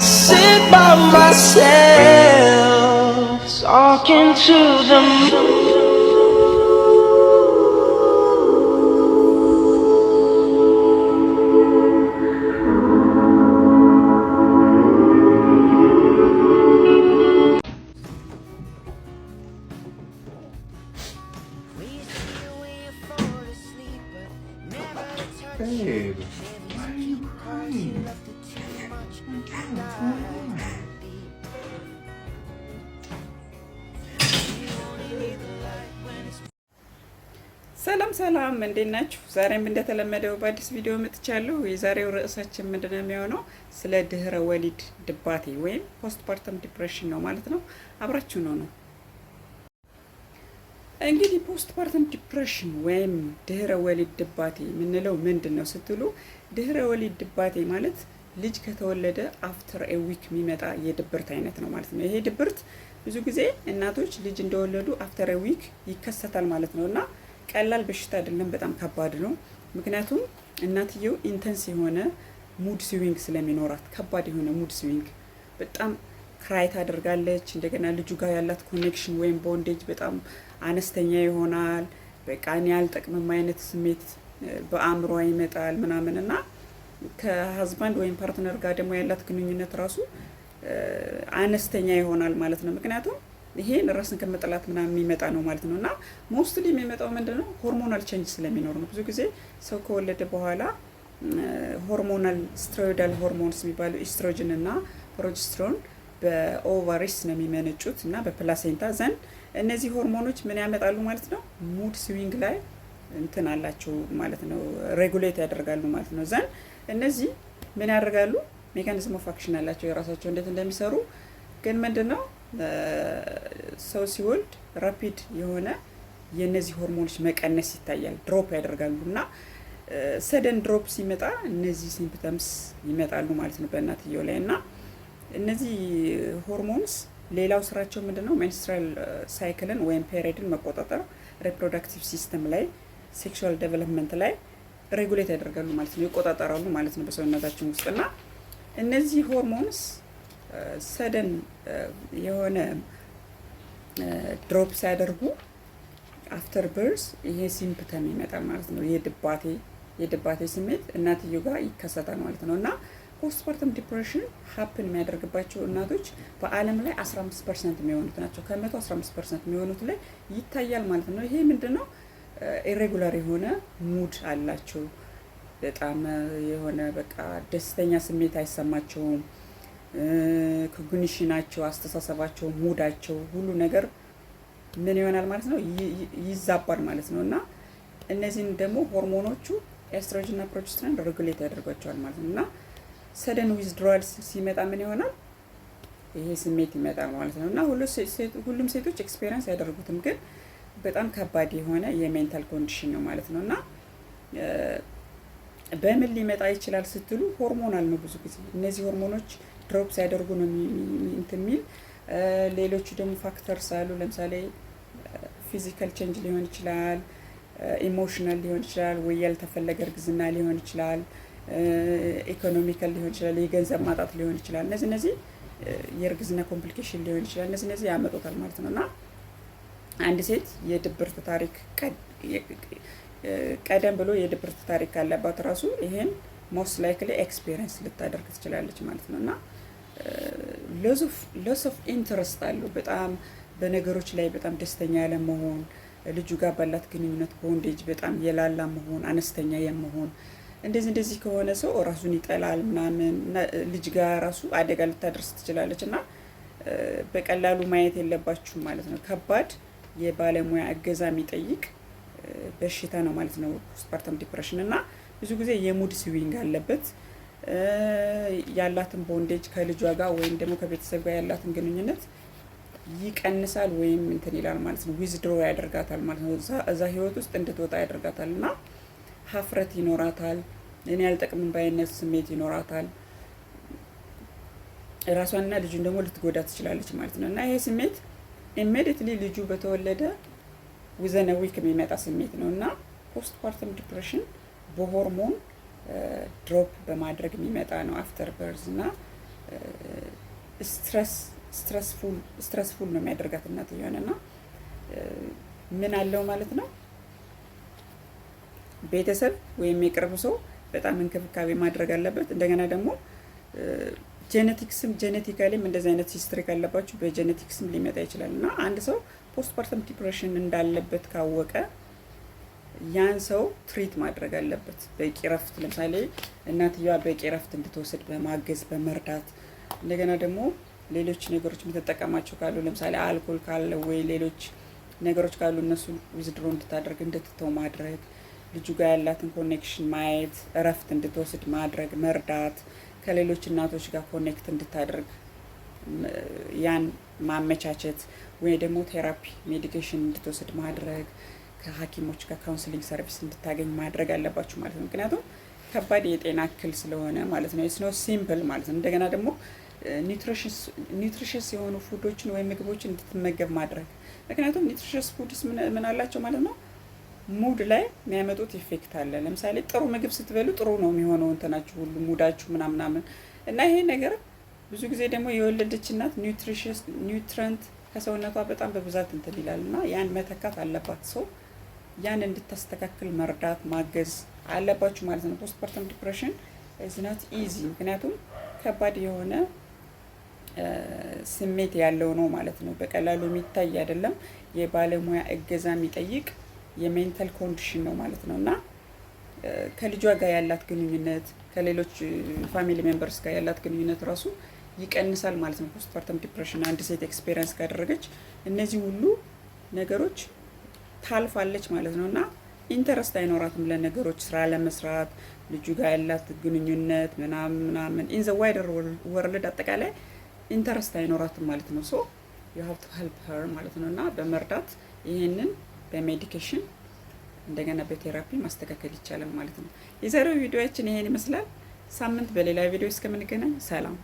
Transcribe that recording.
sit by myself, talking to the moon. Babe, why are you crying? ሰላም ሰላም፣ እንዴት ናችሁ? ዛሬም እንደተለመደው በአዲስ ቪዲዮ መጥቻለሁ። የዛሬው ርዕሳችን ምንድነው የሚሆነው? ስለ ድህረ ወሊድ ድባቴ ወይም ፖስትፓርተም ዲፕሬሽን ነው ማለት ነው። አብራችሁ ነው። እንግዲህ ፖስትፓርተም ዲፕሬሽን ወይም ድህረ ወሊድ ድባቴ የምንለው ምንድን ነው ስትሉ፣ ድህረ ወሊድ ድባቴ ማለት ልጅ ከተወለደ አፍተር ኤ ዊክ የሚመጣ የድብርት አይነት ነው ማለት ነው። ይሄ ድብርት ብዙ ጊዜ እናቶች ልጅ እንደወለዱ አፍተር ኤ ዊክ ይከሰታል ማለት ነው እና ቀላል በሽታ አይደለም፣ በጣም ከባድ ነው። ምክንያቱም እናትየው ኢንተንስ የሆነ ሙድ ስዊንግ ስለሚኖራት፣ ከባድ የሆነ ሙድ ስዊንግ፣ በጣም ክራይ ታደርጋለች። እንደገና ልጁ ጋር ያላት ኮኔክሽን ወይም ቦንዴጅ በጣም አነስተኛ ይሆናል። በቃ እኔ አልጠቅምም አይነት ስሜት በአእምሯ ይመጣል ምናምን እና ከሀዝባንድ ወይም ፓርትነር ጋር ደግሞ ያላት ግንኙነት ራሱ አነስተኛ ይሆናል ማለት ነው። ምክንያቱም ይሄን ራስን ከመጠላት ምናምን የሚመጣ ነው ማለት ነው እና ሞስትሊ የሚመጣው ምንድነው ሆርሞናል ቼንጅ ስለሚኖር ነው። ብዙ ጊዜ ሰው ከወለደ በኋላ ሆርሞናል ስትሮይዳል ሆርሞንስ የሚባሉ ኢስትሮጅን እና ፕሮጀስትሮን በኦቫሪስ ነው የሚመነጩት እና በፕላሴንታ ዘንድ እነዚህ ሆርሞኖች ምን ያመጣሉ ማለት ነው? ሙድ ስዊንግ ላይ እንትን አላቸው ማለት ነው፣ ሬጉሌት ያደርጋሉ ማለት ነው። ዘንድ እነዚህ ምን ያደርጋሉ? ሜካኒዝም ኦፍ አክሽን አላቸው የራሳቸው እንዴት እንደሚሰሩ ግን ምንድነው ሰው ሲወልድ ራፒድ የሆነ የነዚህ ሆርሞኖች መቀነስ ይታያል፣ ድሮፕ ያደርጋሉ እና ሰደን ድሮፕ ሲመጣ እነዚህ ሲምፕተምስ ይመጣሉ ማለት ነው በእናትየው ላይ እና እነዚህ ሆርሞንስ ሌላው ስራቸው ምንድነው? ሜንስትራል ሳይክልን ወይም ፔሪድን መቆጣጠር፣ ሪፕሮዳክቲቭ ሲስተም ላይ፣ ሴክሹዋል ዴቨሎፕመንት ላይ ሬጉሌት ያደርጋሉ ማለት ነው፣ ይቆጣጠራሉ ማለት ነው በሰውነታችን ውስጥ እና እነዚህ ሆርሞንስ ሰደን የሆነ ድሮፕ ሲያደርጉ አፍተር በርዝ ይሄ ሲምፕተም ይመጣል ማለት ነው። የድባቴ ስሜት እናትየው ጋር ይከሰታል ማለት ነው እና ፖስትፓርተም ዲፕሬሽን ሀፕን የሚያደርግባቸው እናቶች በዓለም ላይ 15% የሚሆኑት ናቸው። ከመቶ 15% የሚሆኑት ላይ ይታያል ማለት ነው። ይሄ ምንድነው? ኢሬጉላር የሆነ ሙድ አላቸው። በጣም የሆነ በቃ ደስተኛ ስሜት አይሰማቸውም። ኮግኒሽናቸው፣ አስተሳሰባቸው፣ ሙዳቸው ሁሉ ነገር ምን ይሆናል ማለት ነው? ይዛባል ማለት ነው እና እነዚህን ደግሞ ሆርሞኖቹ ኤስትሮጅን እና ፕሮጀስትሮን ሬጉሌት ያደርጓቸዋል ማለት ነው እና ሰደን ዊዝድሮዋል ሲመጣ ምን ይሆናል? ይሄ ስሜት ይመጣል ማለት ነው እና ሁሉም ሴቶች ኤክስፔሪንስ ያደርጉትም ግን በጣም ከባድ የሆነ የሜንታል ኮንዲሽን ነው ማለት ነው እና በምን ሊመጣ ይችላል ስትሉ ሆርሞናል ነው። ብዙ ጊዜ እነዚህ ሆርሞኖች ድሮፕ ሲያደርጉ ነው እንትን የሚል ሌሎቹ ደግሞ ፋክተርስ አሉ። ለምሳሌ ፊዚካል ቼንጅ ሊሆን ይችላል፣ ኢሞሽናል ሊሆን ይችላል፣ ወይ ያልተፈለገ እርግዝና ሊሆን ይችላል፣ ኢኮኖሚካል ሊሆን ይችላል፣ የገንዘብ ማጣት ሊሆን ይችላል። እነዚህ የእርግዝና ኮምፕሊኬሽን ሊሆን ይችላል። እነዚህ ያመጡታል ማለት ነው እና አንድ ሴት የድብርት ታሪክ ቀደም ብሎ የድብርት ታሪክ ካለባት ራሱ ይሄን ሞስት ላይክሊ ኤክስፒሪየንስ ልታደርግ ትችላለች ማለት ነው እና ሎስ ኦፍ ኢንተረስት አለው። በጣም በነገሮች ላይ በጣም ደስተኛ ያለ መሆን፣ ልጁ ጋር ባላት ግንኙነት ቦንዴጅ በጣም የላላ መሆን፣ አነስተኛ የመሆን እንደዚህ ከሆነ ሰው ራሱን ይጠላል ምናምን፣ ልጅ ጋር ራሱ አደጋ ልታደርስ ትችላለች እና በቀላሉ ማየት የለባችሁም ማለት ነው። ከባድ የባለሙያ እገዛ የሚጠይቅ በሽታ ነው ማለት ነው ፖስትፓርተም ዲፕሬሽን እና ብዙ ጊዜ የሙድ ስዊንግ አለበት። ያላትን ቦንዴጅ ከልጇ ጋር ወይም ደግሞ ከቤተሰብ ጋር ያላትን ግንኙነት ይቀንሳል ወይም እንትን ይላል ማለት ነው። ዊዝድሮ ያደርጋታል ማለት ነው። እዛ ህይወት ውስጥ እንድትወጣ ያደርጋታል እና ሀፍረት ይኖራታል። እኔ ያልጠቅምን ባይነት ስሜት ይኖራታል። ራሷንና ልጁን ደግሞ ልትጎዳ ትችላለች ማለት ነው እና ይሄ ስሜት ኢሚዲየትሊ ልጁ በተወለደ ዊዘን ዊክ የሚመጣ ስሜት ነው እና ፖስትፓርተም ዲፕሬሽን በሆርሞን ድሮፕ በማድረግ የሚመጣ ነው አፍተር በርዝ እና ስትረስፉል ነው የሚያደርጋት እናት የሆነና ምን አለው ማለት ነው ቤተሰብ ወይም የቅርብ ሰው በጣም እንክብካቤ ማድረግ አለበት። እንደገና ደግሞ ጄኔቲካሊም እንደዚህ አይነት ሂስትሪ ካለባችሁ በጄኔቲክስም ሊመጣ ይችላል እና አንድ ሰው ፖስትፓርተም ዲፕሬሽን እንዳለበት ካወቀ ያን ሰው ትሪት ማድረግ አለበት። በቂ ረፍት፣ ለምሳሌ እናትየዋ በቂ ረፍት እንድትወስድ በማገዝ በመርዳት፣ እንደገና ደግሞ ሌሎች ነገሮች የምትጠቀማቸው ካሉ ለምሳሌ አልኮል ካለ ወይ ሌሎች ነገሮች ካሉ እነሱን ዊዝድሮ እንድታደርግ እንድትተው ማድረግ፣ ልጁ ጋር ያላትን ኮኔክሽን ማየት፣ እረፍት እንድትወስድ ማድረግ፣ መርዳት፣ ከሌሎች እናቶች ጋር ኮኔክት እንድታደርግ ያን ማመቻቸት፣ ወይ ደግሞ ቴራፒ ሜዲኬሽን እንድትወስድ ማድረግ፣ ከሐኪሞች ጋር ካውንስሊንግ ሰርቪስ እንድታገኝ ማድረግ አለባችሁ ማለት ነው። ምክንያቱም ከባድ የጤና እክል ስለሆነ ማለት ነው። ኢትስ ኖት ሲምፕል ማለት ነው። እንደገና ደግሞ ኒውትሪሽስ የሆኑ ፉዶችን ወይም ምግቦችን እንድትመገብ ማድረግ። ምክንያቱም ኒውትሪሽስ ፉድስ ምን አላቸው ማለት ነው ሙድ ላይ የሚያመጡት ኢፌክት አለ። ለምሳሌ ጥሩ ምግብ ስትበሉ ጥሩ ነው የሚሆነው እንትናችሁ ሁሉ ሙዳችሁ ምናምን እና ይሄ ነገር ብዙ ጊዜ ደግሞ የወለደች እናት ኒውትረንት ከሰውነቷ በጣም በብዛት እንትን ይላል እና ያን መተካት አለባት። ሰው ያን እንድታስተካክል መርዳት ማገዝ አለባችሁ ማለት ነው። ፖስትፓርተም ዲፕሬሽን ኢዝ ኖት ኢዚ፣ ምክንያቱም ከባድ የሆነ ስሜት ያለው ነው ማለት ነው። በቀላሉ የሚታይ አይደለም። የባለሙያ እገዛ የሚጠይቅ የሜንታል ኮንዲሽን ነው ማለት ነው እና ከልጇ ጋር ያላት ግንኙነት ከሌሎች ፋሚሊ ሜምበርስ ጋር ያላት ግንኙነት ራሱ ይቀንሳል ማለት ነው። ፖስትፓርተም ዲፕሬሽን አንድ ሴት ኤክስፔሪንስ ካደረገች እነዚህ ሁሉ ነገሮች ታልፋለች ማለት ነው እና ኢንተረስት አይኖራትም ለነገሮች፣ ስራ ለመስራት፣ ልጁ ጋር ያላት ግንኙነት ምናምን ኢን ዘ ዋይደር ወርልድ አጠቃላይ ኢንተረስት አይኖራትም ማለት ነው። ሶ ዩ ሃቭ ቱ ሄልፕ ሄር ማለት ነው እና በመርዳት ይህንን በሜዲኬሽን እንደገና በቴራፒ ማስተካከል ይቻላል ማለት ነው። የዛሬው ቪዲዮአችን ይሄን ይመስላል። ሳምንት በሌላ ቪዲዮ እስከምንገናኝ ሰላም።